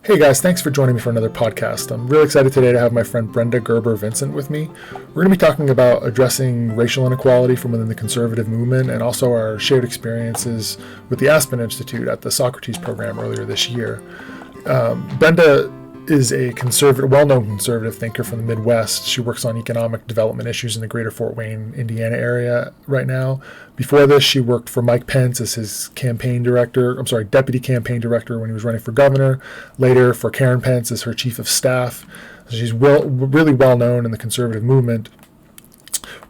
Hey guys, thanks for joining me for another podcast. I'm really excited today to have my friend Brenda Gerber Vincent with me. We're going to be talking about addressing racial inequality from within the conservative movement and also our shared experiences with the Aspen Institute at the Socrates Program earlier this year. Brenda is a well-known conservative thinker from the Midwest. She works on economic development issues in the greater Fort Wayne, Indiana area right now. Before this, she worked for Mike Pence as his deputy campaign director when he was running for governor. Later for Karen Pence as her chief of staff. She's really well known in the conservative movement.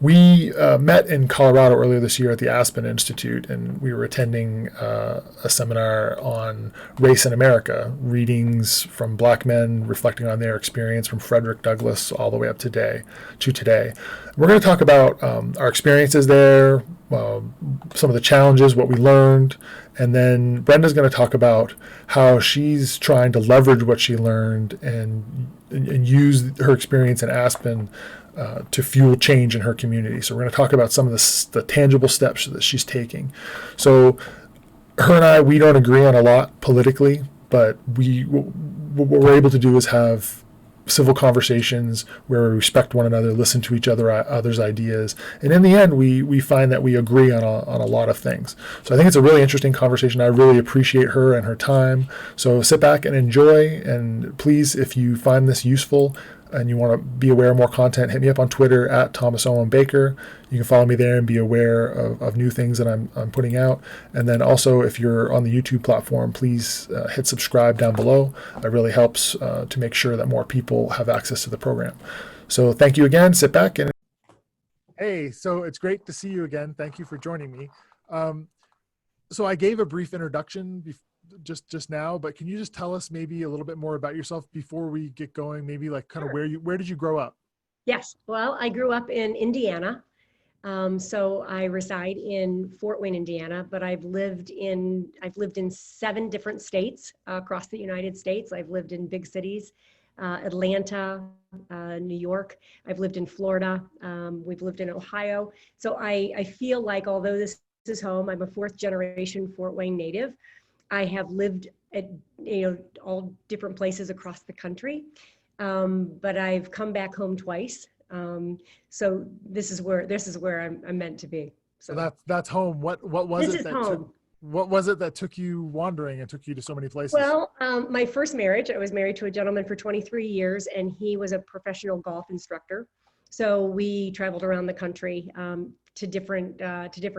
We met in Colorado earlier this year at the Aspen Institute, and we were attending a seminar on race in America, readings from Black men reflecting on their experience from Frederick Douglass all the way up to today. We're going to talk about our experiences there, some of the challenges, what we learned, and then Brenda's going to talk about how she's trying to leverage what she learned and use her experience in Aspen to fuel change in her community. So we're going to talk about some of the tangible steps that she's taking. So her and I, we don't agree on a lot politically, but what we're able to do is have civil conversations where we respect one another, listen to other's ideas, and in the end, we find that we agree on a lot of things. So I think it's a really interesting conversation. I really appreciate her and her time. So sit back and enjoy, and please, if you find this useful and you want to be aware of more content, hit me up on Twitter at Thomas Owen Baker. You can follow me there and be aware of new things that I'm putting out. And then also, if you're on the YouTube platform, please hit subscribe down below. That really helps to make sure that more people have access to the program. So thank you again. Sit back and hey, so it's great to see you again. Thank you for joining me. So I gave a brief introduction just now, but can you just tell us maybe a little bit more about yourself before we get going? Maybe like kind of where did you grow up? Yes, well, I grew up in Indiana. So I reside in Fort Wayne, Indiana, but I've lived in 7 different states across the United States. I've lived in big cities, Atlanta, New York. I've lived in Florida. We've lived in Ohio. So I feel like although this is home, I'm a 4th generation Fort Wayne native. I have lived at all different places across the country, but I've come back home twice. So this is where I'm meant to be. So that's home. What was this it is home. What was it that took you wandering and took you to so many places? Well, my first marriage, I was married to a gentleman for 23 years, and he was a professional golf instructor. So we traveled around the country to different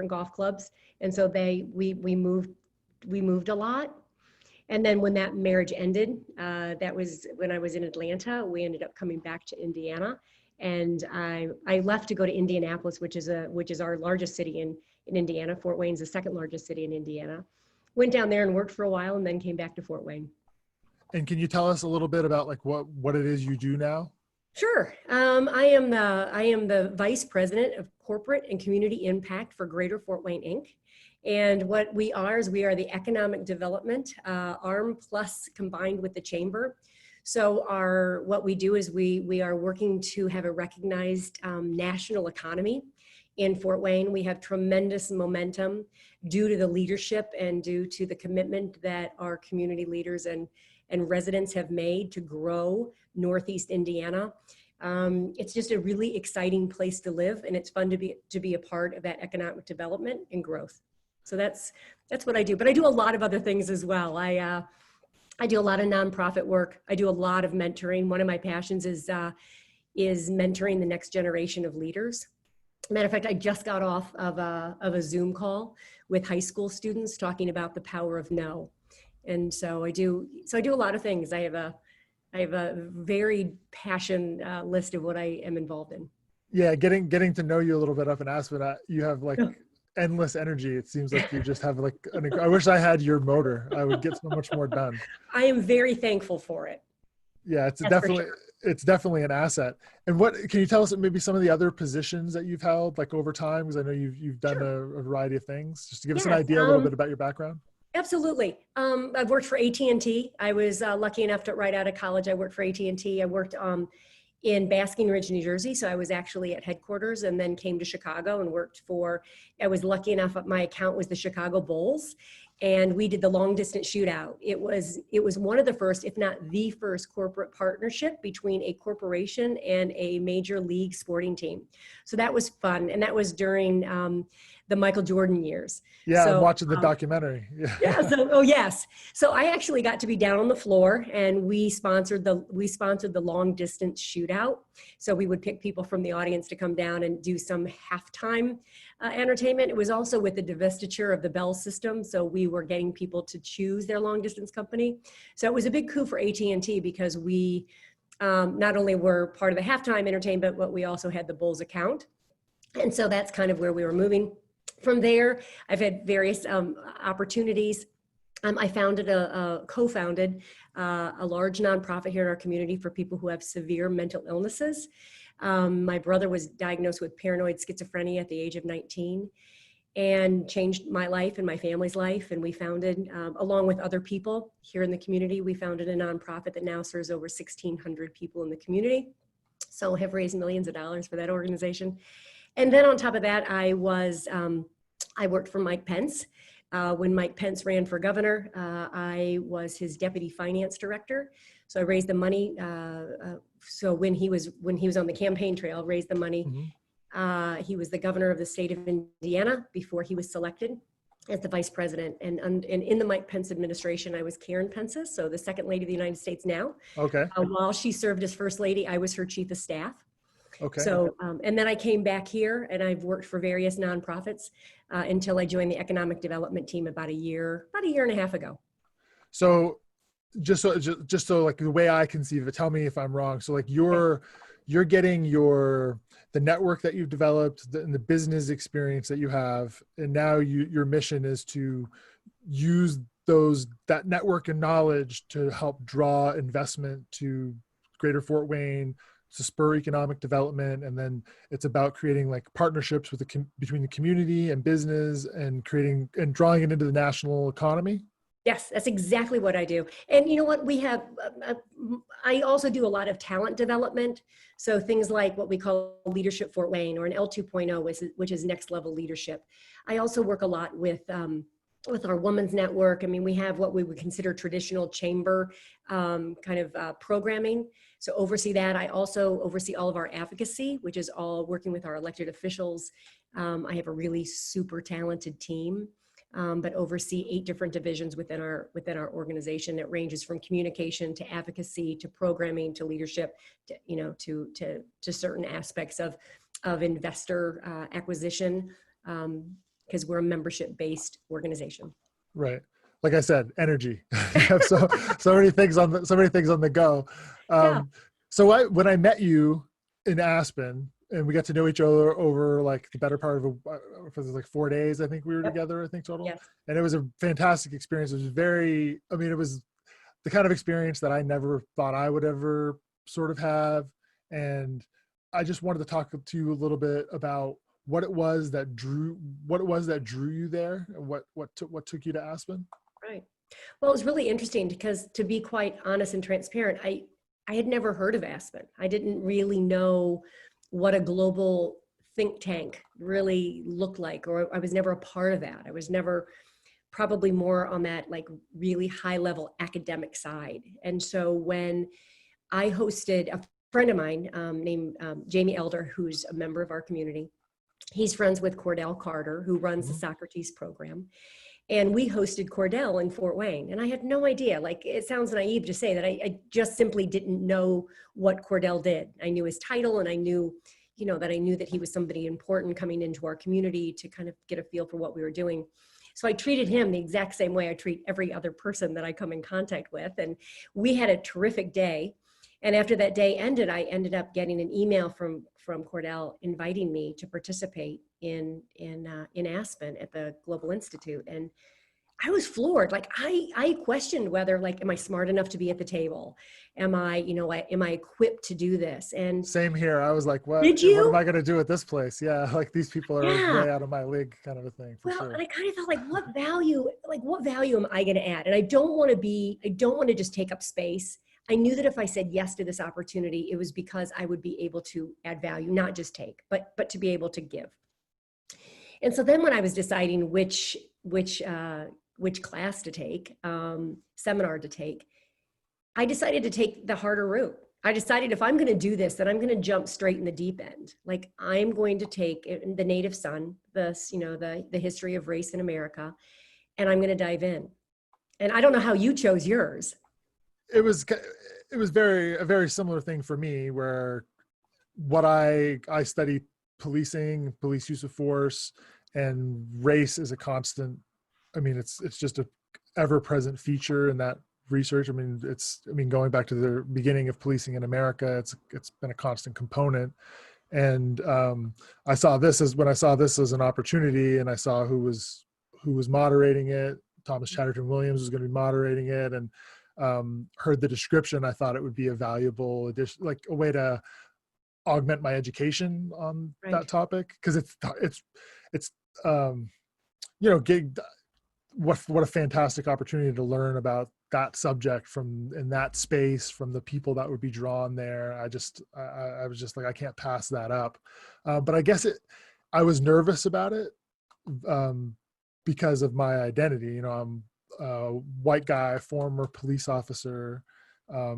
golf clubs, and so we moved a lot. And then when that marriage ended, that was when I was in Atlanta. We ended up coming back to Indiana, and I left to go to Indianapolis, which is our largest city in Indiana. Fort Wayne's the 2nd largest city in Indiana. Went down there and worked for a while, and then came back to Fort Wayne. And can you tell us a little bit about like what it is you do now? Sure. I am the Vice President of Corporate and Community Impact for Greater Fort Wayne, Inc. And what we are is we are the economic development arm plus combined with the chamber. So what we do is we are working to have a recognized national economy in Fort Wayne. We have tremendous momentum due to the leadership and due to the commitment that our community leaders and residents have made to grow Northeast Indiana. It's just a really exciting place to live, and it's fun to be a part of that economic development and growth. So that's what I do. But I do a lot of other things as well. I do a lot of nonprofit work. I do a lot of mentoring. One of my passions is mentoring the next generation of leaders. Matter of fact, I just got off of a Zoom call with high school students talking about the power of no. And so I do a lot of things. I have a varied passion list of what I am involved in. Yeah, getting to know you a little bit up in Aspen, you have like endless energy. It seems like you just have like I wish I had your motor. I would get so much more done. I am very thankful for it. Yeah, it's definitely an asset. And what can you tell us maybe some of the other positions that you've held like over time? Because I know you've done a variety of things. Just to give us an idea a little bit about your background. Absolutely. I've worked for AT&T. I was lucky enough to right out of college. I worked for AT&T. I worked in Basking Ridge, New Jersey. So I was actually at headquarters and then came to Chicago and worked I was lucky enough, my account was the Chicago Bulls. and we did the long distance shootout. It was one of the first, if not the first, corporate partnership between a corporation and a major league sporting team. So that was fun, and that was during the Michael Jordan years. Yeah, so, I'm watching the documentary. Yeah. Oh yes. So I actually got to be down on the floor, and we sponsored the long distance shootout. So we would pick people from the audience to come down and do some halftime entertainment. It was also with the divestiture of the Bell system, so we were getting people to choose their long distance company. So it was a big coup for AT&T, because we not only were part of the halftime entertainment, but we also had the Bulls account. And so that's kind of where we were moving. From there, I've had various opportunities. I co-founded a large nonprofit here in our community for people who have severe mental illnesses. My brother was diagnosed with paranoid schizophrenia at the age of 19, and changed my life and my family's life. And we founded, along with other people here in the community, we founded a nonprofit that now serves over 1,600 people in the community. So have raised millions of dollars for that organization. And then on top of that, I worked for Mike Pence. When Mike Pence ran for governor, I was his deputy finance director. So I raised the money. So when he was on the campaign trail, raised the money. Mm-hmm. He was the governor of the state of Indiana before he was selected as the vice president. And in the Mike Pence administration, I was Karen Pence's, so the second lady of the United States now. Okay. While she served as first lady, I was her chief of staff. Okay. So, and then I came back here, and I've worked for various nonprofits until I joined the economic development team about a year and a half ago. So just so like the way I conceive it, tell me if I'm wrong. So like you're getting the network that you've developed and the business experience that you have, and now your mission is to use that network and knowledge to help draw investment to Greater Fort Wayne, to spur economic development. And then it's about creating like partnerships between the community and business, and creating and drawing it into the national economy. Yes, that's exactly what I do. And you know what, I also do a lot of talent development. So things like what we call Leadership Fort Wayne, or an L 2.0, which is next level leadership. I also work a lot with our women's network. I mean, we have what we would consider traditional chamber programming. So oversee that. I also oversee all of our advocacy, which is all working with our elected officials. I have a really super talented team, but oversee 8 different divisions within our organization. It ranges from communication to advocacy to programming to leadership to certain aspects of investor acquisition, because we're a membership-based organization. Right. Like I said, energy. so many things on the go. Yeah. So when I met you in Aspen, and we got to know each other over like the better part of like 4 days, I think we were together, I think total. Yes. And it was a fantastic experience. It was the kind of experience that I never thought I would ever sort of have. And I just wanted to talk to you a little bit about what it was that drew you there, and what took you to Aspen. Right. Well, it was really interesting because, to be quite honest and transparent, I had never heard of Aspen. I didn't really know what a global think tank really looked like, or I was never a part of that. I was never probably more on that like really high level academic side. And so when I hosted a friend of mine named Jamie Elder, who's a member of our community, he's friends with Cordell Carter, who runs the Socrates program. And we hosted Cordell in Fort Wayne. And I had no idea, like, it sounds naive to say that I just simply didn't know what Cordell did. I knew his title, and I knew that he was somebody important coming into our community to kind of get a feel for what we were doing. So I treated him the exact same way I treat every other person that I come in contact with. And we had a terrific day. And after that day ended, I ended up getting an email from Cordell inviting me to participate in Aspen at the Global Institute. And I was floored. Like I questioned whether, like, am I smart enough to be at the table? Am I equipped to do this? And same here. I was like, what did you? What am I going to do at this place? Yeah. Like, these people are way out of my league, kind of a thing. Well, and I kind of felt like, what value am I going to add? And I don't want to just take up space. I knew that if I said yes to this opportunity, it was because I would be able to add value, not just take, but to be able to give. And so then when I was deciding which which class to take, seminar to take, I decided to take the harder route. I decided if I'm going to do this, then I'm going to jump straight in the deep end. Like I'm going to take the native son, the history of race in America, and I'm going to dive in. And I don't know how you chose yours. It was a very similar thing for me, where what I study policing, police use of force, and race is a constant. I mean, it's just a ever-present feature in that research. I mean, going back to the beginning of policing in America, it's been a constant component. And I saw this as an opportunity, and I saw who was moderating it. Thomas Chatterton Williams was going to be moderating it, and heard the description. I thought it would be a valuable addition, like a way to augment my education on that topic, because it's what a fantastic opportunity to learn about that subject in that space, from the people that would be drawn there. I was just like, I can't pass that up. But I guess I was nervous about it because of my identity. I'm a white guy, former police officer.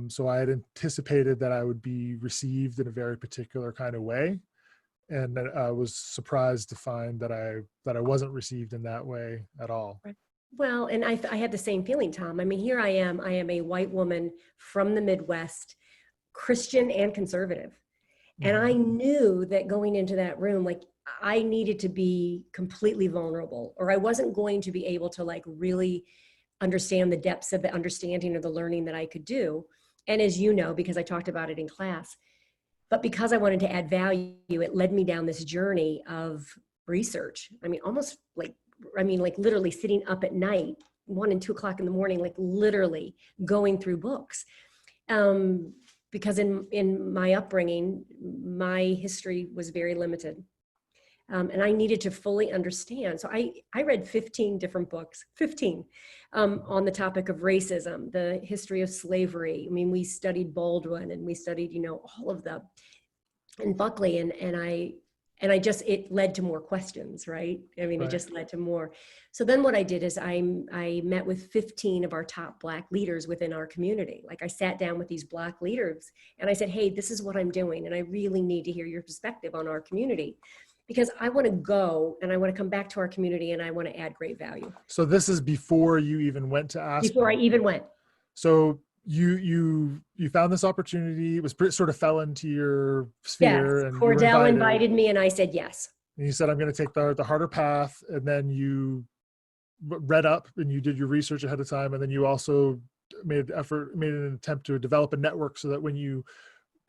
So I had anticipated that I would be received in a very particular kind of way. And I was surprised to find that I wasn't received in that way at all. Right. Well, and I had the same feeling, Tom. I mean, here I am a white woman from the Midwest, Christian and conservative. And I knew that going into that room, like I needed to be completely vulnerable, or I wasn't going to be able to like really understand the depths of the understanding or the learning that I could do. And as you know, because I talked about it in class, but because I wanted to add value, it led me down this journey of research. I mean, like literally sitting up at night, 1 and 2 o'clock in the morning, like literally going through books. Because in my upbringing, my history was very limited. And I needed to fully understand. So I read 15 different books, 15, on the topic of racism, the history of slavery. I mean, we studied Baldwin, and we studied, all of and Buckley, and it led to more questions, right? I mean, It just led to more. So then what I did is I met with 15 of our top Black leaders within our community. Like I sat down with these Black leaders and I said, hey, this is what I'm doing. And I really need to hear your perspective on our community, because I want to go and I want to come back to our community and I want to add great value. So this is before you even went to Aspen? Before I even went. So you found this opportunity, it was sort of fell into your sphere. Yes, and Cordell invited me and I said yes. And you said, I'm going to take the harder path. And then you read up and you did your research ahead of time. And then you also made an attempt to develop a network so that when you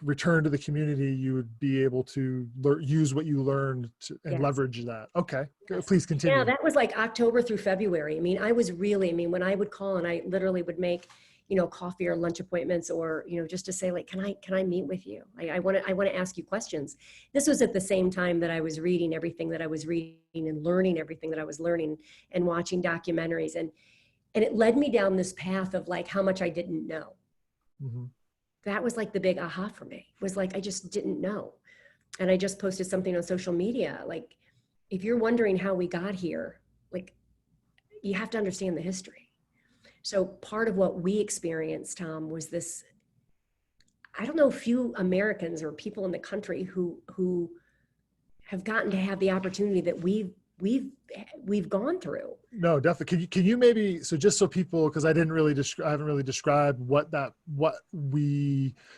return to the community, you would be able to use what you learned and leverage that. Okay, please continue. Yeah, that was like October through February. I mean, when I would call and I literally would make, coffee or lunch appointments, or, just to say like, can I meet with you? I want to ask you questions. This was at the same time that I was reading everything that I was reading and learning everything that I was learning and watching documentaries. And it led me down this path of like how much I didn't know. Mm-hmm. That was like the big aha for me. It was like, I just didn't know. And I just posted something on social media. Like, if you're wondering how we got here, like, you have to understand the history. So part of what we experienced, Tom, was this, I don't know, few Americans or people in the country who have gotten to have the opportunity that we've gone through. No, definitely. Can you maybe, so just so people, because I haven't really described can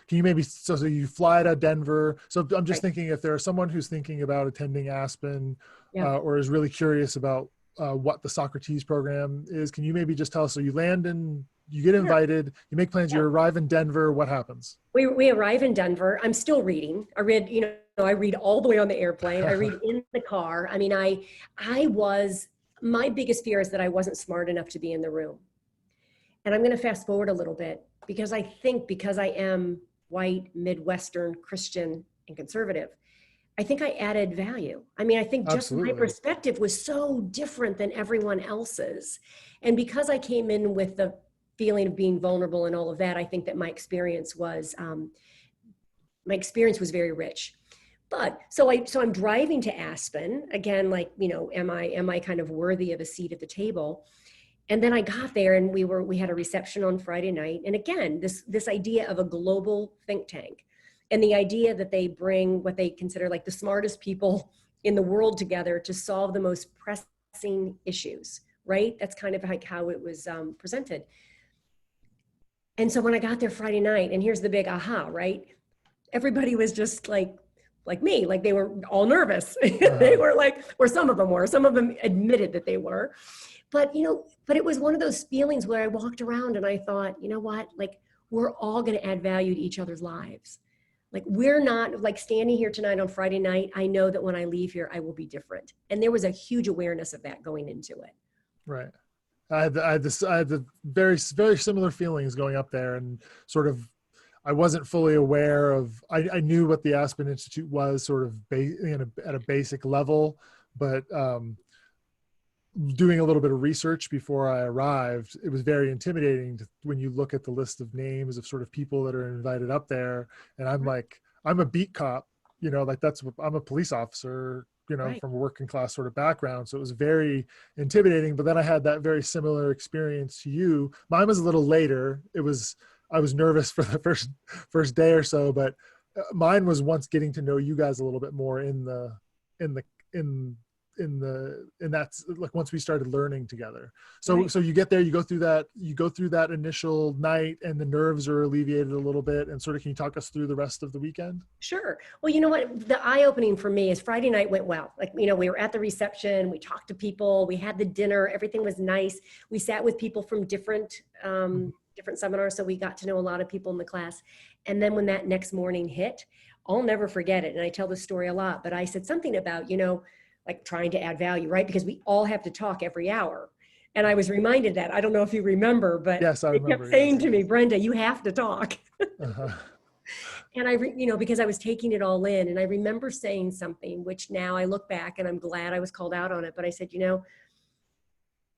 you maybe, so you fly to Denver. So I'm just thinking, if there's someone who's thinking about attending Aspen or is really curious about what the Socrates program is, can you maybe just tell us, so you land you get invited, you make plans, you arrive in Denver, what happens? We arrive in Denver. I'm still reading. I read all the way on the airplane. I read in the car. I mean, my biggest fear is that I wasn't smart enough to be in the room. And I'm going to fast forward a little bit, because I think because I am white, Midwestern, Christian, and conservative, I think I added value. I mean, I think just my perspective was so different than everyone else's. And because I came in with the feeling of being vulnerable and all of that, I think that my experience was very rich. But so I'm driving to Aspen again, like, am I kind of worthy of a seat at the table? And then I got there and we had a reception on Friday night. And again, this idea of a global think tank and the idea that they bring what they consider like the smartest people in the world together to solve the most pressing issues, right? That's kind of like how it was presented. And so when I got there Friday night, and here's the big aha, right? Everybody was just like me, like they were all nervous. They were like, or some of them admitted that they were. But, but it was one of those feelings where I walked around and I thought, you know what, like we're all going to add value to each other's lives. Like we're not like standing here tonight on Friday night. I know that when I leave here, I will be different. And there was a huge awareness of that going into it. Right. I had the very, very similar feelings going up there, and sort of, I wasn't fully aware of, I knew what the Aspen Institute was sort of at a basic level, but doing a little bit of research before I arrived, it was very intimidating when you look at the list of names of sort of people that are invited up there. And I'm like, I'm a beat cop, like I'm a police officer, Right. from a working class sort of background. So it was very intimidating, but then I had that very similar experience to you. Mine was a little later. I was nervous for the first day or so, but mine was once getting to know you guys a little bit more and that's like once we started learning together. So Right. So you get there, you go through that initial night, and the nerves are alleviated a little bit, and sort of, can you talk us through the rest of the weekend? Sure. Well, you know what? The eye-opening for me is Friday night went well. Like, we were at the reception, we talked to people, we had the dinner, everything was nice. We sat with people from different seminars, so we got to know a lot of people in the class. And then when that next morning hit, I'll never forget it. And I tell this story a lot, but I said something about, like trying to add value, right? Because we all have to talk every hour. And I was reminded that, I don't know if you remember, but Yes, I they remember. kept saying to me, Brenda, you have to talk. Uh-huh. And because I was taking it all in, and I remember saying something, which now I look back and I'm glad I was called out on it. But I said,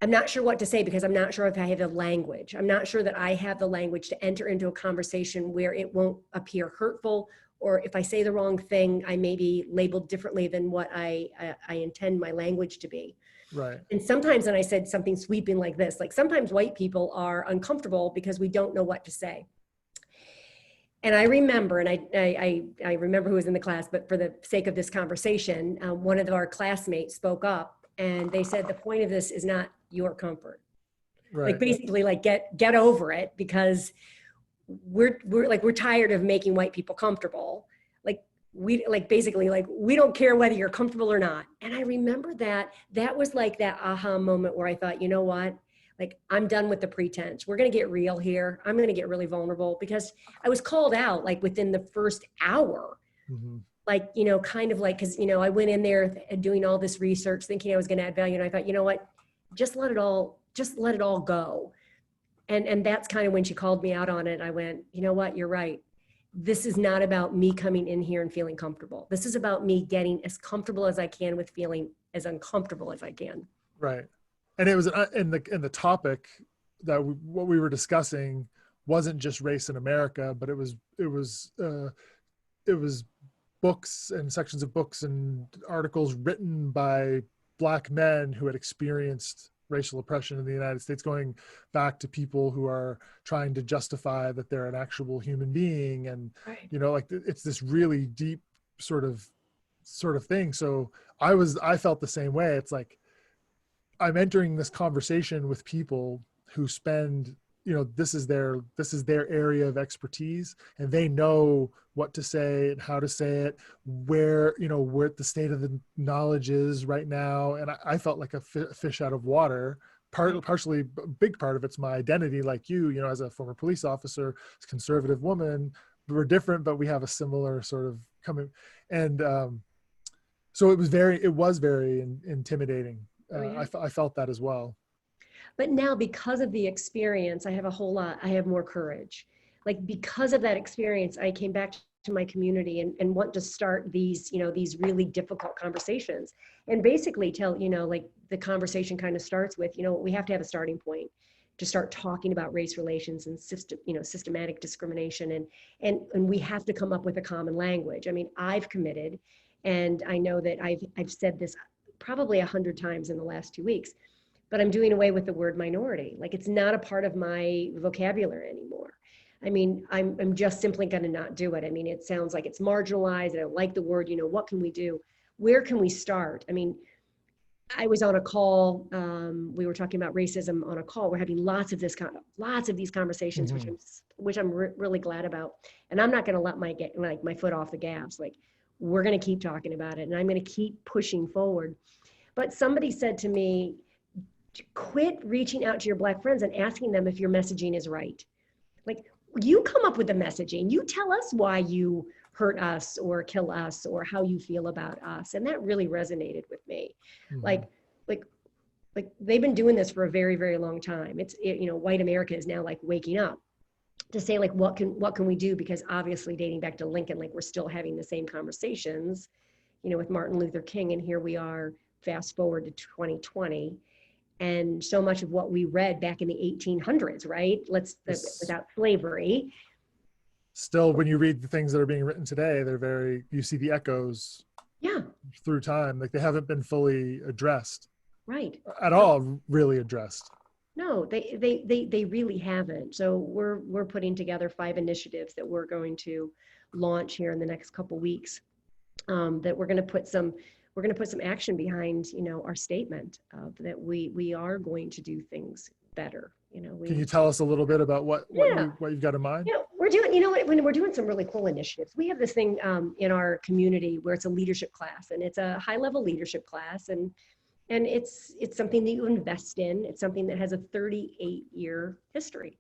I'm not sure what to say because I'm not sure if I have the language. I'm not sure that I have the language to enter into a conversation where it won't appear hurtful, or if I say the wrong thing, I may be labeled differently than what I intend my language to be. Right. And sometimes, and I said something sweeping like this, like sometimes white people are uncomfortable because we don't know what to say. And I remember, and I remember who was in the class, but for the sake of this conversation, one of our classmates spoke up and they said, the point of this is not your comfort. Right. Like basically like get over it, because we're tired of making white people comfortable. We don't care whether you're comfortable or not. And I remember that was like that aha moment where I thought, you know what? Like, I'm done with the pretense. We're going to get real here. I'm going to get really vulnerable, because I was called out like within the first hour. Mm-hmm. Like, kind of like, cause I went in there doing all this research thinking I was going to add value. And I thought, you know what, just let it all go. And that's kind of when she called me out on it. I went, you know what, you're right. This is not about me coming in here and feeling comfortable. This is about me getting as comfortable as I can with feeling as uncomfortable as I can. Right. And it was in the topic that what we were discussing wasn't just race in America, but it was books and sections of books and articles written by Black men who had experienced racial oppression in the United States, going back to people who are trying to justify that they're an actual human being. And, Right. like it's this really deep sort of thing. So I felt the same way. It's like, I'm entering this conversation with people who spend, this is their area of expertise, and they know what to say and how to say it, where the state of the knowledge is right now. And I felt like a fish out of water. Partially, a big part of it's my identity, like you, as a former police officer, as a conservative woman. We're different, but we have a similar sort of coming. And so it was very intimidating. Oh, yeah. I felt that as well. But now, because of the experience, I have more courage. Like, because of that experience, I came back to my community and want to start these really difficult conversations, and basically tell, like the conversation kind of starts with, we have to have a starting point to start talking about race relations and systematic discrimination. And we have to come up with a common language. I mean, I've committed, and I know that I've said this probably 100 times in the last 2 weeks, but I'm doing away with the word minority. Like, it's not a part of my vocabulary anymore. I mean, I'm just simply going to not do it. I mean, it sounds like it's marginalized. I don't like the word. What can we do? Where can we start? I mean, I was on a call. We were talking about racism on a call. We're having lots of these conversations, Mm-hmm. which I'm really glad about. And I'm not going to let my foot off the gas. Like, we're going to keep talking about it, and I'm going to keep pushing forward. But somebody said to me, quit reaching out to your Black friends and asking them if your messaging is right. Like, you come up with the messaging. You tell us why you hurt us or kill us or how you feel about us. And that really resonated with me. Mm-hmm. Like they've been doing this for a very, very long time. White America is now like waking up to say, like, what can we do? Because obviously, dating back to Lincoln, like, we're still having the same conversations, with Martin Luther King. And here we are, fast forward to 2020. And so much of what we read back in the 1800s, right? Without slavery. Still, when you read the things that are being written today, you see the echoes through time. Like, they haven't been fully addressed. Right. At all, really addressed. No, they really haven't. So we're putting together 5 initiatives that we're going to launch here in the next couple weeks. That we're going to put some action behind, our statement of that we are going to do things better. Can you tell us a little bit about what you've got in mind? We're doing, when we're doing some really cool initiatives. We have this thing in our community where it's a leadership class, and it's a high-level leadership class, and it's something that you invest in. It's something that has a 38-year history.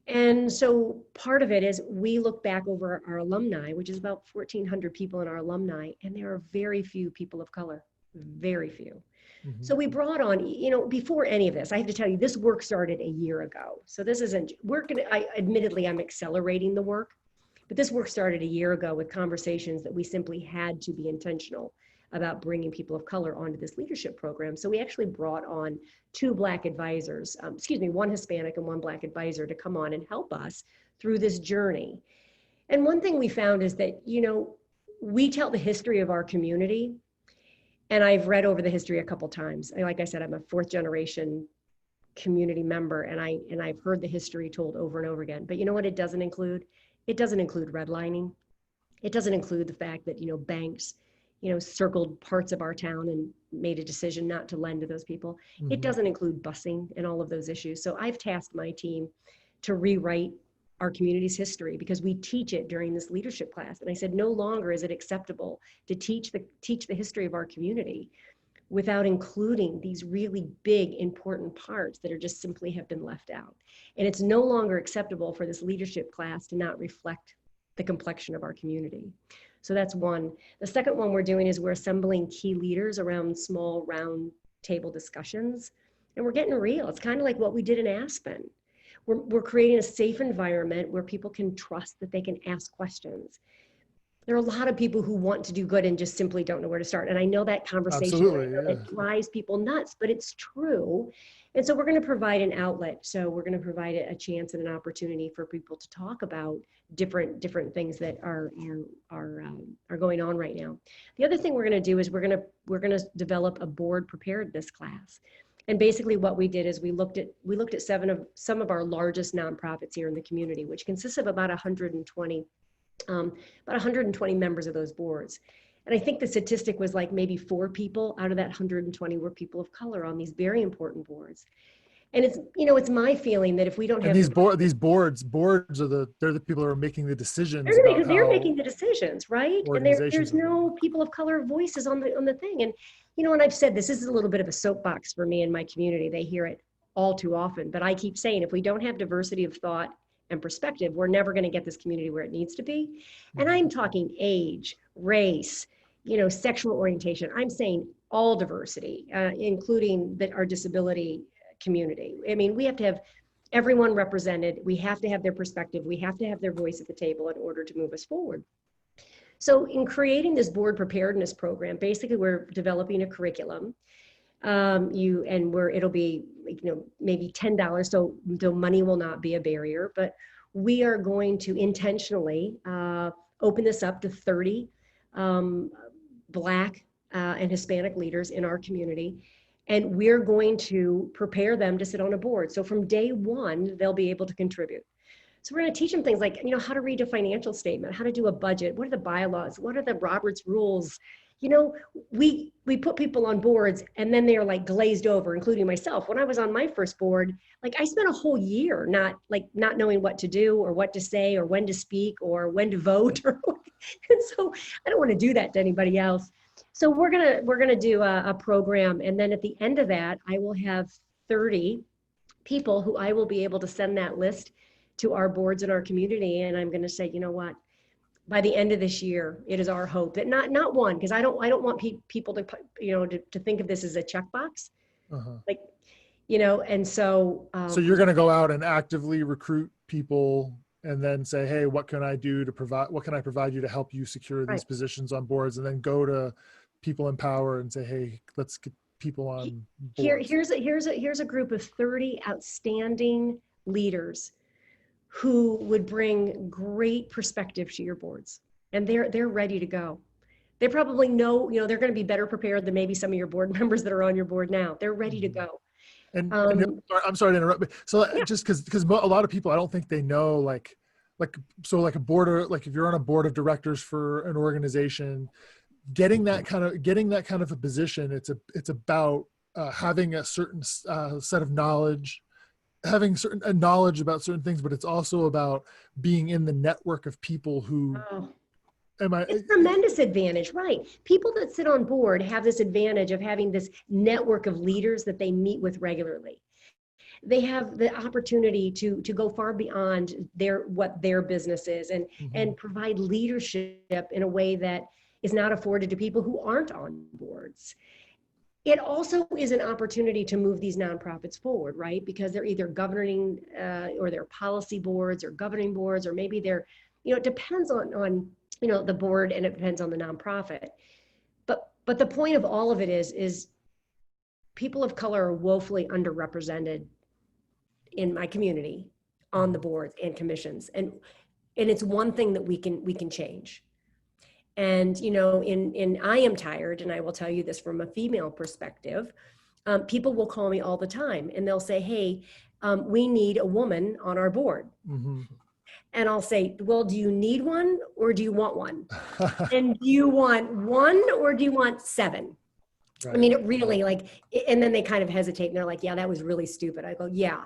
And so part of it is we look back over our alumni, which is about 1,400 people in our alumni, and there are very few people of color, very few. Mm-hmm. So we brought on, before any of this, I have to tell you, this work started a year ago. So this isn't, admittedly, I'm accelerating the work, but this work started a year ago with conversations that we simply had to be intentional about bringing people of color onto this leadership program. So we actually brought on 2 Black advisors, 1 Hispanic and 1 Black advisor, to come on and help us through this journey. And one thing we found is that, we tell the history of our community, and I've read over the history a couple times. Like I said, I'm a 4th generation community member, and I've heard the history told over and over again. But you know what it doesn't include? It doesn't include redlining. It doesn't include the fact that, banks, circled parts of our town and made a decision not to lend to those people. Mm-hmm. It doesn't include busing and all of those issues. So I've tasked my team to rewrite our community's history, because we teach it during this leadership class. And I said, no longer is it acceptable to teach the history of our community without including these really big, important parts that are just simply have been left out. And it's no longer acceptable for this leadership class to not reflect the complexion of our community. So that's one. The second one we're doing is we're assembling key leaders around small round table discussions, and we're getting real. It's kind of like what we did in Aspen. We're creating a safe environment where people can trust that they can ask questions. There are a lot of people who want to do good and just simply don't know where to start. And I know that conversation it drives people nuts, but it's true. And so we're going to provide an outlet. So we're going to provide a chance and an opportunity for people to talk about different things that are going on right now. The other thing we're going to do is we're going to develop a board preparedness class. And basically what we did is we looked at some of our largest nonprofits here in the community, which consists of about 120 members of those boards. And I think the statistic was like maybe 4 people out of that 120 were people of color on these very important boards. And it's my feeling that if we don't have these boards are they're the people who are making the decisions. They're making the decisions, right? And there's no people of color voices on the thing. And and I've said this is a little bit of a soapbox for me in my community. They hear it all too often, but I keep saying if we don't have diversity of thought and perspective, we're never going to get this community where it needs to be. And I'm talking age, race, sexual orientation. I'm saying all diversity, including our disability community. I mean, we have to have everyone represented. We have to have their perspective. We have to have their voice at the table in order to move us forward. So in creating this board preparedness program, basically we're developing a curriculum. It'll be maybe $10, so the money will not be a barrier, but we are going to intentionally open this up to 30 Black and Hispanic leaders in our community. And we're going to prepare them to sit on a board. So from day one, they'll be able to contribute. So we're going to teach them things like, how to read a financial statement, how to do a budget, what are the bylaws, what are the Roberts rules. We put people on boards and then they're like glazed over, including myself. When I was on my first board, like I spent a whole year not knowing what to do or what to say or when to speak or when to vote. And so I don't want to do that to anybody else. So we're gonna do a program, and then at the end of that, I will have 30 people who I will be able to send that list to our boards in our community, and I'm going to say, you know what? By the end of this year, it is our hope that not one, because I don't want people to to think of this as a checkbox, like and so. So you're going to go out and actively recruit people, and then say, hey, what can I do to provide? What can I provide you to help you secure these positions on boards? And then go to people in power and say, hey, let's get people on boards. Here's a group of 30 outstanding leaders who would bring great perspective to your boards, and they're ready to go. They probably know, they're going to be better prepared than maybe some of your board members that are on your board now. They're ready to go. And I'm sorry to interrupt, but so yeah. Just because a lot of people, I don't think they know, like a board, or like if you're on a board of directors for an organization, getting that kind of a position, it's about having a certain set of knowledge, having certain knowledge about certain things, but it's also about being in the network of people who. It's a tremendous advantage, right? People that sit on board have this advantage of having this network of leaders that they meet with regularly. They have the opportunity to go far beyond what their business is, and provide leadership in a way that is not afforded to people who aren't on boards. It also is an opportunity to move these nonprofits forward, right? Because they're either governing or they're policy boards or governing boards, or maybe they're, it depends on the board, and it depends on the nonprofit. But the point of all of it is people of color are woefully underrepresented in my community on the boards and commissions. And it's one thing that we can change. And, I am tired, and I will tell you this from a female perspective, people will call me all the time and they'll say, hey, we need a woman on our board. And I'll say, well, do you need one or do you want one? And do you want one or do you want 7? Right. I mean, it really and then they kind of hesitate and they're like, yeah, that was really stupid. I go, yeah,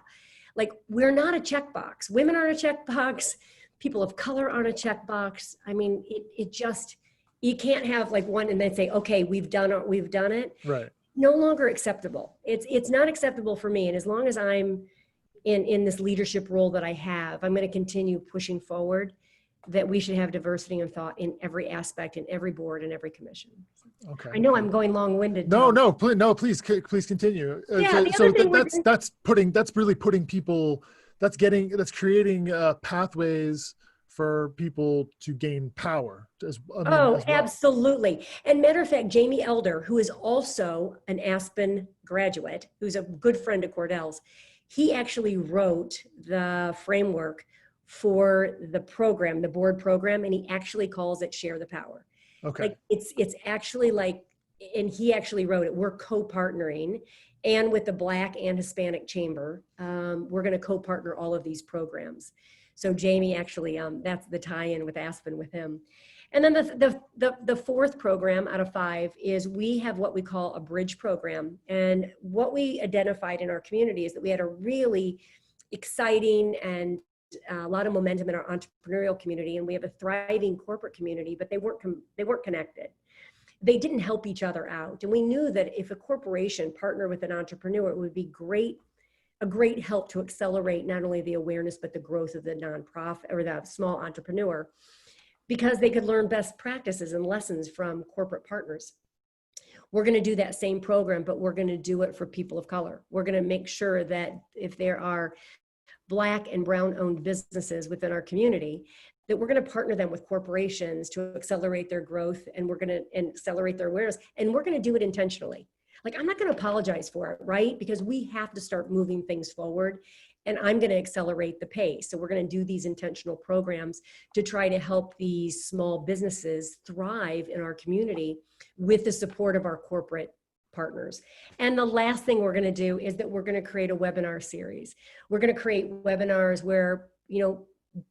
we're not a checkbox. Women aren't a checkbox. People of color aren't a checkbox. I mean, it just, you can't have one and then say, okay, we've done it. Right. No longer acceptable. It's not acceptable for me. And as long as I'm in this leadership role that I have, I'm going to continue pushing forward that we should have diversity and thought in every aspect, in every board, and every commission. Okay. I know I'm going long-winded. Please continue. Yeah, that's creating pathways for people to gain power as well. Absolutely. And matter of fact, Jamie Elder, who is also an Aspen graduate, who's a good friend of Cordell's, he actually wrote the framework for the program, the board program, and he actually calls it Share the Power. Okay. It's actually and he actually wrote it. We're co-partnering, and with the Black and Hispanic Chamber, we're going to co-partner all of these programs. So Jamie actually, that's the tie-in with Aspen with him. And then the 4th program out of 5 is we have what we call a bridge program. And what we identified in our community is that we had a really exciting and a lot of momentum in our entrepreneurial community, and we have a thriving corporate community, but they weren't connected. They didn't help each other out. And we knew that if a corporation partnered with an entrepreneur, it would be a great help to accelerate not only the awareness, but the growth of the nonprofit or the small entrepreneur, because they could learn best practices and lessons from corporate partners. We're going to do that same program, but we're going to do it for people of color. We're going to make sure that if there are Black and brown owned businesses within our community, that we're going to partner them with corporations to accelerate their growth, and we're going to accelerate their awareness, and we're going to do it intentionally. I'm not going to apologize for it, right? Because we have to start moving things forward, and I'm going to accelerate the pace. So we're going to do these intentional programs to try to help these small businesses thrive in our community with the support of our corporate partners. And the last thing we're going to do is that we're going to create a webinar series. We're going to create webinars where,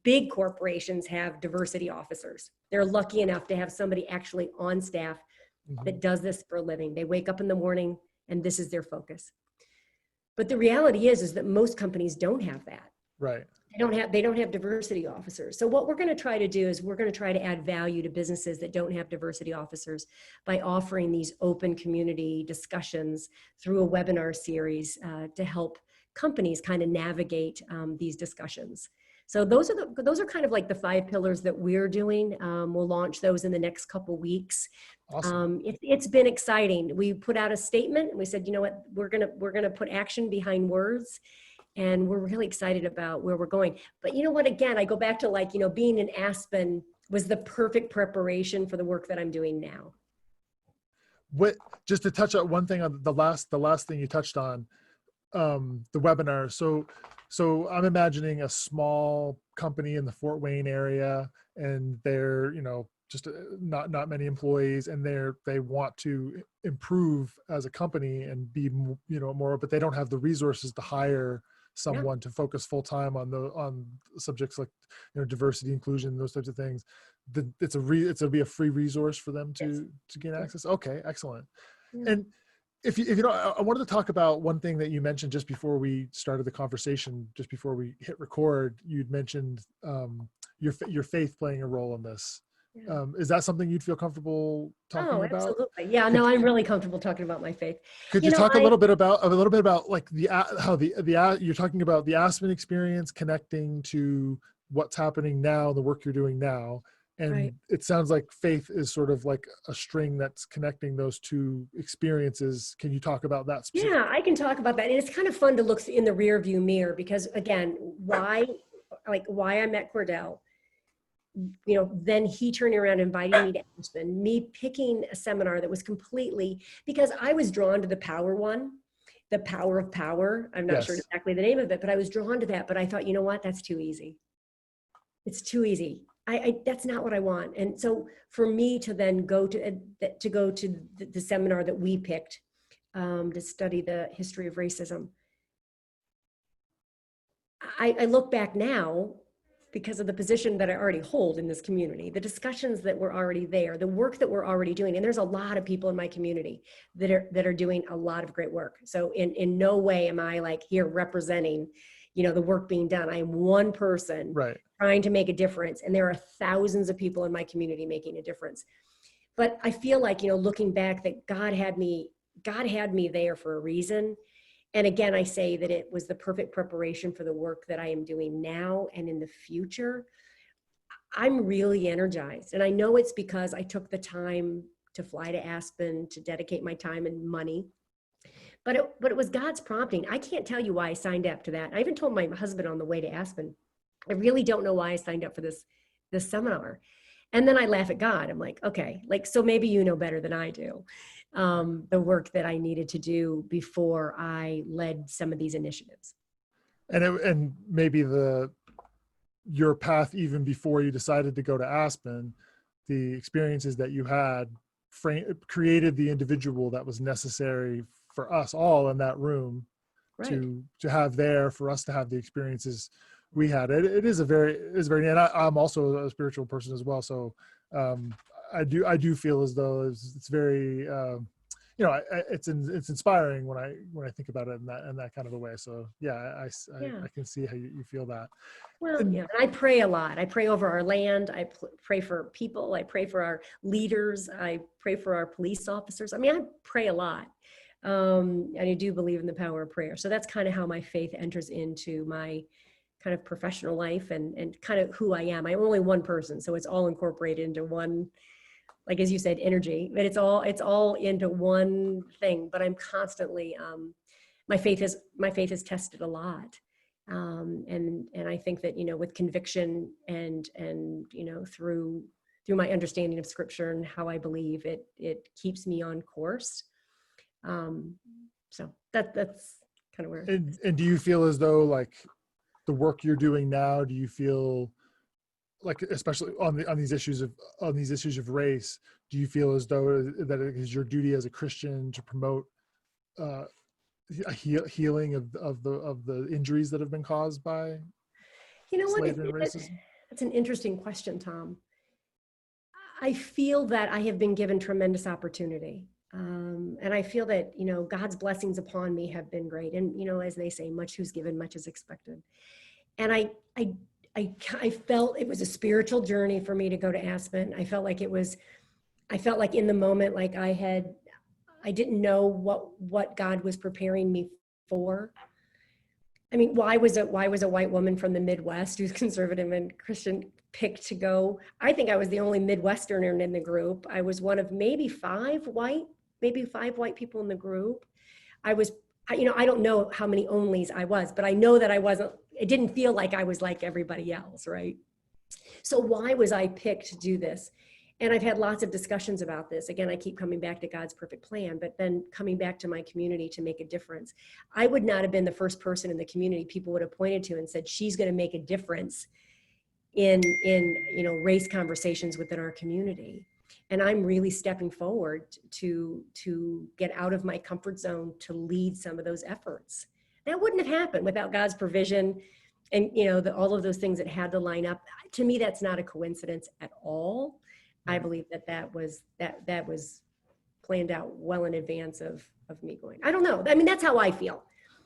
big corporations have diversity officers. They're lucky enough to have somebody actually on staff that does this for a living. They wake up in the morning and this is their focus. But the reality is that most companies don't have that. Right. They don't have diversity officers. So what we're going to try to do is we're going to try to add value to businesses that don't have diversity officers by offering these open community discussions through a webinar series to help companies kind of navigate these discussions. So those are kind of like the 5 pillars that we're doing. We'll launch those in the next couple weeks. Awesome. It's been exciting. We put out a statement and we said, you know what, we're gonna put action behind words. And we're really excited about where we're going. But you know what, again, I go back to being in Aspen was the perfect preparation for the work that I'm doing now. Just to touch on one thing on the last thing you touched on, the webinar. So I'm imagining a small company in the Fort Wayne area, and they're, just not many employees, and they want to improve as a company and be, more, but they don't have the resources to hire someone to focus full time on subjects like, diversity, inclusion, those types of things. It'll be a free resource for them to gain access. Okay, excellent. Yeah. And if you know, I wanted to talk about one thing that you mentioned just before we started the conversation, just before we hit record. You'd mentioned your faith playing a role in this. Yeah. Is that something you'd feel comfortable talking about? Absolutely. Yeah, no, I'm really comfortable talking about my faith. Could you talk a little bit about like how you're talking about the Aspen experience connecting to what's happening now, the work you're doing now, and it sounds like faith is sort of like a string that's connecting those two experiences. Can you talk about that specifically? Yeah, I can talk about that. And it's kind of fun to look in the rear view mirror because, again, why I met Cordell. Then he turning around and inviting me to Aspen, me picking a seminar that was completely, because I was drawn to the power one, the power of power. I'm not sure exactly the name of it, but I was drawn to that. But I thought, you know what, that's too easy. It's too easy. That's not what I want. And so for me to then go to the seminar that we picked to study the history of racism, I look back now, because of the position that I already hold in this community, the discussions that were already there, the work that we're already doing. And there's a lot of people in my community that are doing a lot of great work. So in no way am I like here representing, the work being done. I am one person trying to make a difference. And there are thousands of people in my community making a difference. But I feel like, looking back, that God had me there for a reason. And again, I say that it was the perfect preparation for the work that I am doing now and in the future. I'm really energized. And I know it's because I took the time to fly to Aspen, to dedicate my time and money. But it was God's prompting. I can't tell you why I signed up to that. I even told my husband on the way to Aspen, I really don't know why I signed up for this seminar. And then I laugh at God. I'm like, okay, so maybe you know better than I do. The work that I needed to do before I led some of these initiatives. And maybe your path, even before you decided to go to Aspen, the experiences that you had created the individual that was necessary for us all in that room to have there, for us to have the experiences we had. It is very, and I'm also a spiritual person as well. So I do feel as though it's very, it's inspiring when I think about it in that kind of a way. So I can see how you feel that. Well, and I pray a lot. I pray over our land. I pray for people. I pray for our leaders. I pray for our police officers. I mean, I pray a lot. And I do believe in the power of prayer. So that's kind of how my faith enters into my kind of professional life and kind of who I am. I'm only one person, so it's all incorporated into one, like, as you said, energy, but it's all into one thing. But I'm constantly, my faith is tested a lot. And I think that, with conviction and through my understanding of scripture and how I believe it keeps me on course. So that's kind of where. And do you feel as though, like, the work you're doing now, do you feel like, especially on these issues of race, do you feel as though that it is your duty as a Christian to promote a healing of the injuries that have been caused by You know what? slavery and racism? That's an interesting question, Tom. I feel that I have been given tremendous opportunity. And I feel that, God's blessings upon me have been great. And, as they say, much who's given, much is expected. And I felt it was a spiritual journey for me to go to Aspen. I felt like in the moment, like I didn't know what God was preparing me for. I mean, why was a white woman from the Midwest who's conservative and Christian picked to go? I think I was the only Midwesterner in the group. I was one of maybe five white people in the group. I don't know how many onlys I was, but I know that it didn't feel like I was like everybody else, right? So why was I picked to do this? And I've had lots of discussions about this. Again, I keep coming back to God's perfect plan, but then coming back to my community to make a difference. I would not have been the first person in the community people would have pointed to and said, she's going to make a difference in race conversations within our community. And I'm really stepping forward to get out of my comfort zone to lead some of those efforts. That wouldn't have happened without God's provision and, all of those things that had to line up. To me, that's not a coincidence at all. I believe that was planned out well in advance of me going. I don't know. I mean, that's how I feel.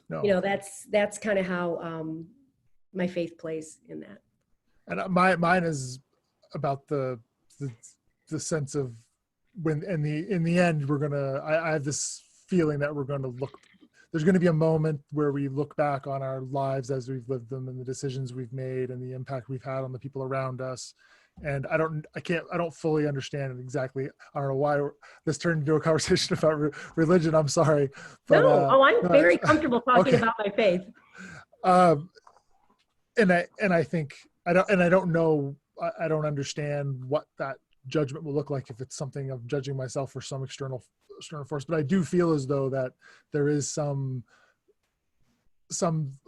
No. That's kind of how my faith plays in that. And mine is about the sense of when in the end I have this feeling that there's going to be a moment where we look back on our lives as we've lived them and the decisions we've made and the impact we've had on the people around us. And I don't fully understand exactly. I don't know why this turned into a conversation about religion. I'm sorry. But, I'm very comfortable talking about my faith. And I think I don't know. I don't understand what that judgment will look like if it's something of judging myself for some external force. But I do feel as though that there is some